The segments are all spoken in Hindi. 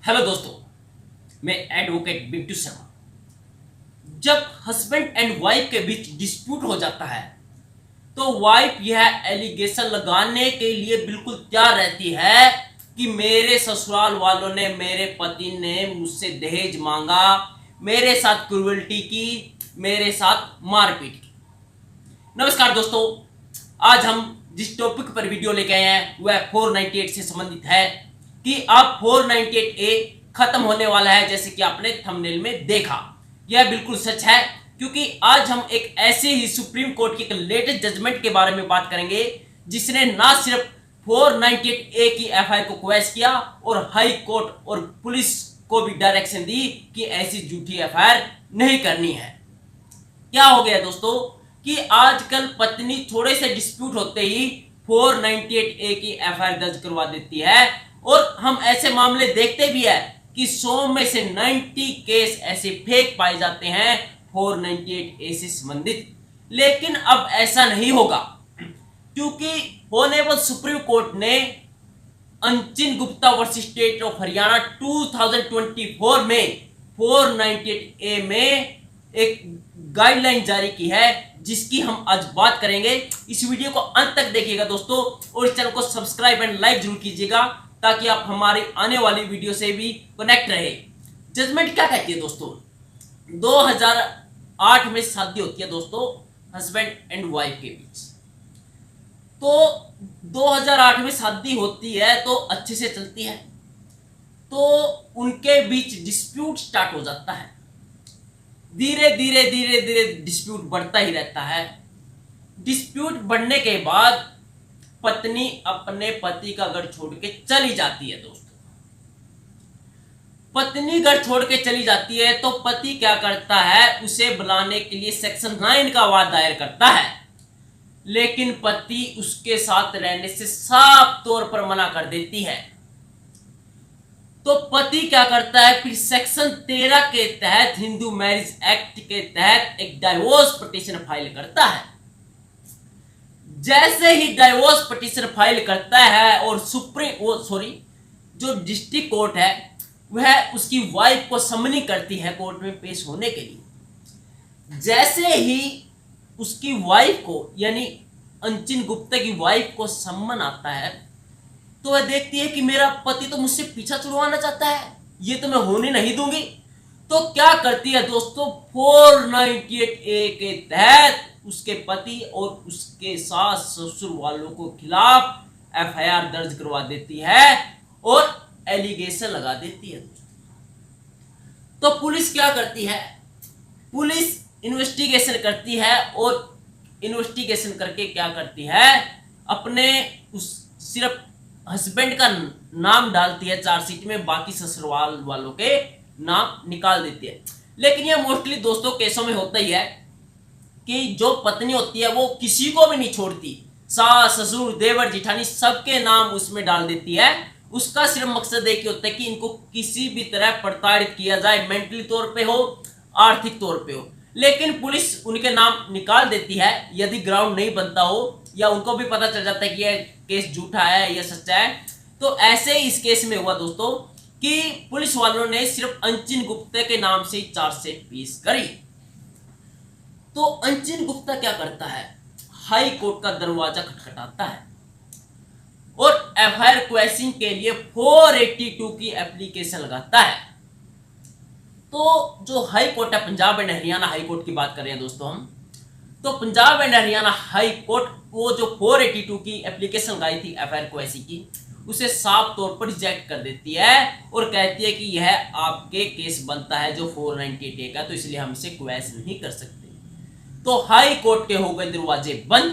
हेलो दोस्तों, मैं एडवोकेट बिट्टू शर्मा। जब हस्बैंड एंड वाइफ के बीच डिस्प्यूट हो जाता है तो वाइफ यह एलिगेशन लगाने के लिए बिल्कुल तैयार रहती है कि मेरे ससुराल वालों ने, मेरे पति ने मुझसे दहेज मांगा, मेरे साथ क्रूरल्टी की, मेरे साथ मारपीट की। नमस्कार दोस्तों, आज हम जिस टॉपिक पर वीडियो लेके आए हैं वह 498 से संबंधित है कि अब 498A खत्म होने वाला है, जैसे कि आपने थंबनेल में देखा। यह बिल्कुल सच है, क्योंकि आज हम एक ऐसे ही सुप्रीम कोर्ट की एक लेटेस्ट जजमेंट के बारे में बात करेंगे जिसने ना सिर्फ 498A की एफआईआर को क्वेश किया और हाई कोर्ट और पुलिस को भी डायरेक्शन दी कि ऐसी झूठी एफआईआर नहीं करनी है। क्या हो गया दोस्तों कि आजकल पत्नी थोड़े से डिस्प्यूट होते ही 498A की एफआईआर दर्ज करवा देती है, और हम ऐसे मामले देखते भी है कि 100 में से 90 केस ऐसे फेक पाए जाते हैं 498A से संबंधित। लेकिन अब ऐसा नहीं होगा, क्योंकि ऑनरेबल सुप्रीम कोर्ट ने Anchin Gupta versus state of Haryana 2024 में 498A में एक गाइडलाइन जारी की है, जिसकी हम आज बात करेंगे। इस वीडियो को अंत तक देखिएगा दोस्तों, और इस चैनल को सब्सक्राइब एंड लाइक जरूर कीजिएगा ताकि आप हमारी आने वाली वीडियो से भी कनेक्ट रहे। जजमेंट क्या कहती है दोस्तों? 2008 में शादी होती है दोस्तों हस्बैंड एंड वाइफ के बीच। तो 2008 में शादी होती है तो अच्छे से चलती है, तो उनके बीच डिस्प्यूट स्टार्ट हो जाता है। धीरे धीरे धीरे धीरे डिस्प्यूट बढ़ता ही रहता है। डिस्प्यूट बढ़ने के बाद पत्नी अपने पति का घर छोड़ के चली जाती है दोस्तों। पत्नी घर छोड़ के चली जाती है तो पति क्या करता है, उसे बुलाने के लिए सेक्शन 9 का वाद दायर करता है, लेकिन पति उसके साथ रहने से साफ तौर पर मना कर देती है। तो पति क्या करता है, फिर सेक्शन 13 के तहत, हिंदू मैरिज एक्ट के तहत एक डाइवोर्स पिटीशन फाइल करता है। जैसे ही डाइवोर्स पिटीशन फाइल करता है और जो डिस्ट्रिक्ट कोर्ट है वह उसकी वाइफ को समनी करती है कोर्ट में पेश होने के लिए। जैसे ही उसकी वाइफ को, यानी अंचिन गुप्ता की वाइफ को सम्मन आता है, तो वह देखती है कि मेरा पति तो मुझसे पीछा छुड़वाना चाहता है, ये तो मैं होने नहीं दूंगी। तो क्या करती है दोस्तों, 498A के तहत उसके पति और उसके सास ससुर वालों को खिलाफ एफआईआर दर्ज करवा देती है और एलिगेशन लगा देती है। तो पुलिस क्या करती है, पुलिस इन्वेस्टिगेशन करती है, और इन्वेस्टिगेशन करके क्या करती है, अपने उस सिर्फ हस्बैंड का नाम डालती है चार्जशीट में, बाकी ससुराल वालों के नाम निकाल देती है। लेकिन यह मोस्टली दोस्तों केसों में होता ही है कि जो पत्नी होती है वो किसी को भी नहीं छोड़ती, सास ससुर देवर जिठानी सबके नाम उसमें डाल देती है। उसका सिर्फ मकसद एक ही होता है कि इनको किसी भी तरह प्रताड़ित किया जाए, मेंटली तौर पे हो, आर्थिक तौर पे हो। लेकिन पुलिस उनके नाम निकाल देती है यदि ग्राउंड नहीं बनता हो, या उनको भी पता चल जाता है कि यह केस झूठा है या सच्चा है। तो ऐसे ही इस केस में हुआ दोस्तों कि पुलिस वालों ने सिर्फ अंचिन गुप्ता के नाम से चार्जशीट पेश करी। तो अंचिन गुप्ता क्या करता है, हाई कोर्ट का दरवाजा खटखटाता है और एफआईआर क्वेश्चन के लिए 482 की एप्लीकेशन लगाता है। तो जो हाई कोर्ट है, Punjab and Haryana high court की बात कर रहे हैं दोस्तों हम, तो Punjab and Haryana high court वो जो 482 की एप्लीकेशन लगाई थी एफआईआर क्वेश्चन की, उसे साफ तौर पर रिजेक्ट कर देती है और कहती है कि यह आपके केस बनता है जो 498A का, तो इसलिए हम इसे क्वेश नहीं कर सकते। तो हाई कोर्ट के हो गए दरवाजे बंद।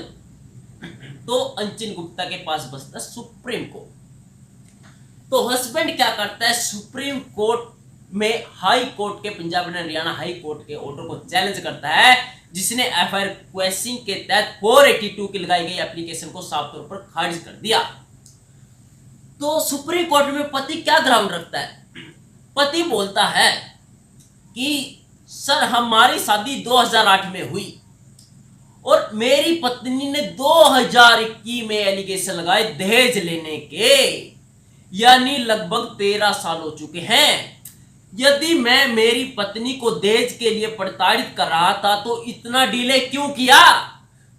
तो अंचिन गुप्ता के पास बचता सुप्रीम कोर्ट। तो हस्बैंड क्या करता है, सुप्रीम कोर्ट में हाई कोर्ट के, Punjab and Haryana high court के ऑर्डर को चैलेंज करता है, जिसने एफआईआर क्वेश्चन के तहत 482 की लगाई गई एप्लीकेशन को साफ तौर पर खारिज कर दिया। तो सुप्रीम कोर्ट में पति क्या ग्राउंड रखता है, पति बोलता है कि सर हमारी शादी 2008 में हुई और मेरी पत्नी ने 2021 में एलिगेशन लगाए दहेज लेने के, यानी लगभग 13 साल हो चुके हैं। यदि मैं मेरी पत्नी को दहेज के लिए प्रताड़ित कर रहा था तो इतना डिले क्यों किया?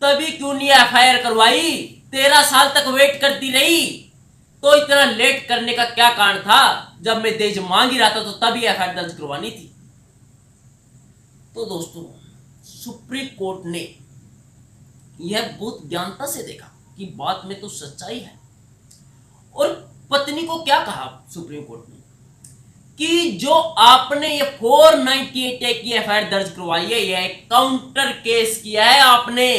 तभी क्यों नहीं एफआईआर करवाई? 13 साल तक वेट करती रही तो इतना लेट करने का क्या कारण था? जब मैं दहेज मांग ही रहा था तो तभी एफआईआर दर्ज करवानी थी। तो दोस्तों, सुप्रीम कोर्ट ने यह बहुत ज्ञानता से देखा कि बात में तो सच्चाई है, और पत्नी को क्या कहा सुप्रीम कोर्ट ने कि जो आपने ये 498 की एफआईआर दर्ज करवाई है, यह काउंटर केस किया है आपने।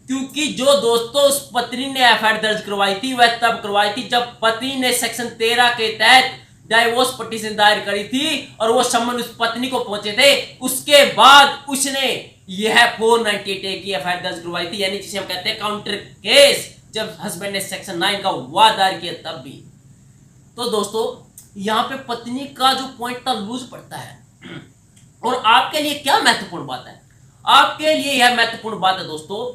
क्योंकि जो दोस्तों उस पत्नी ने एफआईआर दर्ज करवाई थी वह तब करवाई थी जब पति ने सेक्शन 13 के तहत डाइवोर्स पिटीशन दायर करी थी और वो सम्मन उस पत्नी को पहुंचे थे। उसके बाद उसने यह 498 की एफआईआर दर्ज करवाई थी, यानी जिसे हम कहते हैं काउंटर केस, जब हस्बैंड ने सेक्शन 9 का वाद दायर किया तब भी। तो दोस्तों, यहां पे पत्नी का जो पॉइंट था लूज पड़ता है। और आपके लिए क्या महत्वपूर्ण बात है? आपके लिए यह महत्वपूर्ण बात है दोस्तों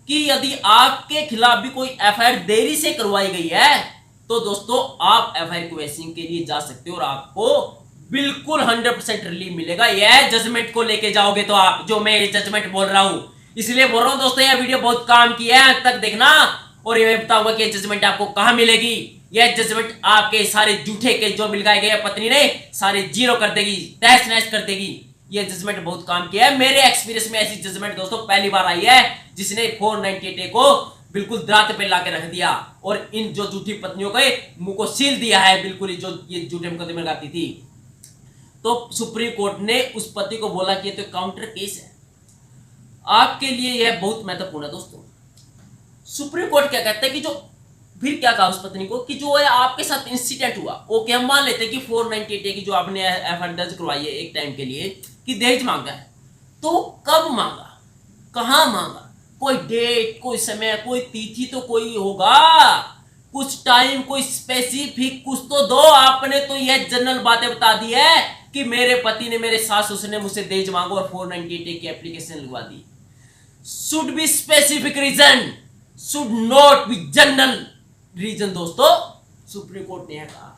कि यदि आपके खिलाफ भी कोई एफआईआर देरी से करवाई गई है तो दोस्तों आप एफआईआर क्वेश्चनिंग के लिए जा सकते हो और आपको बिल्कुल 100% रिलीफ मिलेगा। यह जजमेंट को लेके जाओगे तो आप, जो मैं जजमेंट बोल रहा हूं, इसलिए बोल रहा हूं दोस्तों, यह वीडियो बहुत काम की है, अंत तक देखना। और ये बताऊंगा कि जजमेंट आपको कहां मिलेगी। यह जजमेंट आपके सारे झूठे के जो मिलगाए गए पत्नी ने सारे जीरो कर देगी, तहस नहस कर देगी। यह जजमेंट बहुत काम किया है। मेरे एक्सपीरियंस में ऐसी जजमेंट दोस्तों पहली बार आई है जिसने 498 को बिल्कुल दरात पे लाके रख दिया और इन जो झूठी पत्नियों के मुंह को सील दिया है, बिल्कुल जो ये झूठे मुकदमे लगाती थी। तो सुप्रीम कोर्ट ने उस पति को बोला कि ये तो काउंटर केस है। आपके लिए यह बहुत महत्वपूर्ण है दोस्तों। सुप्रीम कोर्ट क्या कहता है कि जो फिर क्या कहा उस पत्नी को कि जो है आपके साथ इंसिडेंट हुआ, ओके हम मान लेते हैं कि 498 की जो आपने एफआईआर दर्ज करवाई है एक टाइम के लिए कि दहेज मांगा है, तो कब मांगा, कहां मांगा, कोई डेट, कोई समय, कोई तिथि तो कोई होगा, कुछ टाइम, कोई स्पेसिफिक कुछ तो दो। आपने तो यह जनरल बातें बता दी है कि मेरे पति ने, मेरे सास ससुर ने मुझसे दहेज मांगा और 498 की एप्लीकेशन लगवा दी। Should be specific reason, should not be general reason. दोस्तों, सुप्रीम कोर्ट ने कहा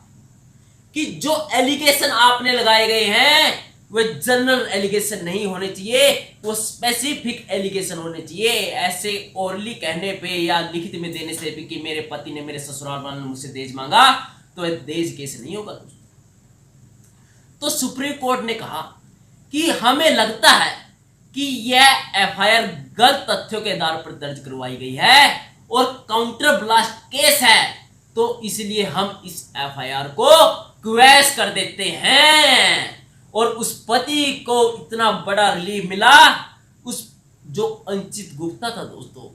कि जो एलिगेशन आपने लगाए गए हैं वो जनरल एलिगेशन नहीं होने चाहिए, वो स्पेसिफिक एलिगेशन होने चाहिए। ऐसे ओरली कहने पे या लिखित में देने से भी कि मेरे पति ने, मेरे ससुराल वालों ने मुझसे दहेज मांगा, तो यह दहेज केस नहीं होगा दोस्तों। तो सुप्रीम कोर्ट ने कहा कि हमें लगता है कि यह एफआईआर गलत तथ्यों के आधार पर दर्ज करवाई गई है और काउंटर ब्लास्ट केस है, तो इसलिए हम इस एफआईआर को क्वेश कर देते हैं। और उस पति को इतना बड़ा रिलीफ मिला, उस जो अंचित गुप्ता था दोस्तों,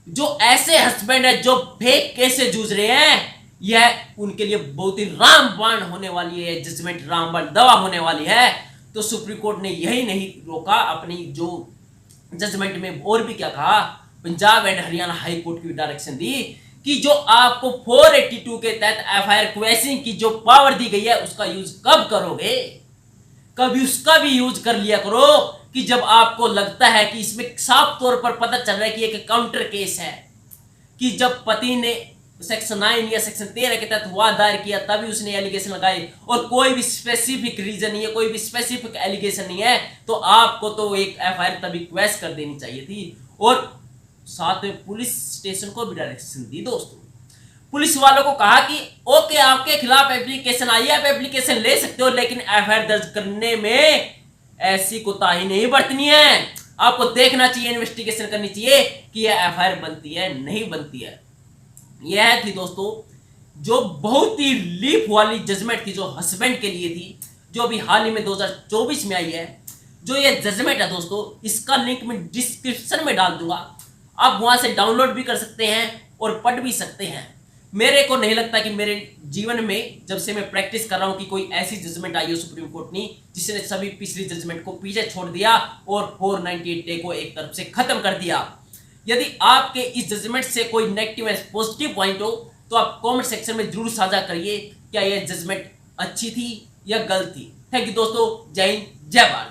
जो ऐसे हस्बैंड है जो फेक केस से जूझ रहे हैं, यह उनके लिए बहुत ही रामबाण होने वाली है, जजमेंट रामबाण दवा होने वाली है। तो सुप्रीम कोर्ट ने यही नहीं रोका, अपनी जो जजमेंट में और भी क्या कहा, Punjab and Haryana high court की डायरेक्शन दी कि जो आपको 482 के तहत एफआईआर क्वेश्चनिंग की जो पावर दी गई है उसका यूज कब करोगे, कभी उसका भी यूज कर लिया करो कि जब आपको लगता है कि इसमें साफ तौर पर पता चल रहा है कि एक काउंटर केस है, कि जब पति ने सेक्शन 9 या सेक्शन 13 के तहत वाद दायर किया तभी उसने एलिगेशन लगाए और कोई भी स्पेसिफिक रीजन नहीं है, कोई भी स्पेसिफिक एलिगेशन नहीं है, तो आपको तो एक एफआईआर तभी क्वेश कर देनी चाहिए थी। और साथ में पुलिस स्टेशन को भी डायरेक्शन दी दोस्तों। पुलिस वालों को कहा कि ओके आपके खिलाफ एप्लीकेशन आई है, आप एप्लीकेशन ले सकते हो, लेकिन एफआईआर दर्ज करने में ऐसी कोताही नहीं बरतनी है। आपको देखना चाहिए, इन्वेस्टिगेशन करनी चाहिए कि यह एफआईआर बनती है नहीं बनती है। यह थी दोस्तों जो बहुत ही लीप वाली जजमेंट थी जो हस्बैंड के लिए थी, जो अभी हाल ही में 2024 में आई है। जो ये जजमेंट है दोस्तों, इसका लिंक मैं डिस्क्रिप्शन में डाल दूंगा, आप वहां से डाउनलोड भी कर सकते हैं और पढ़ भी सकते हैं। मेरे को नहीं लगता कि मेरे जीवन में जब से मैं प्रैक्टिस कर रहा हूं कि कोई ऐसी जजमेंट आई हो सुप्रीम कोर्ट ने जिसने सभी पिछली जजमेंट को पीछे छोड़ दिया और 498 डे को एक तरफ से खत्म कर दिया। यदि आपके इस जजमेंट से कोई नेगेटिव या पॉजिटिव पॉइंट हो तो आप कमेंट सेक्शन में जरूर साझा करिए, क्या यह जजमेंट अच्छी थी या गलत थी। थैंक यू दोस्तों, जय हिंद, जय भारत।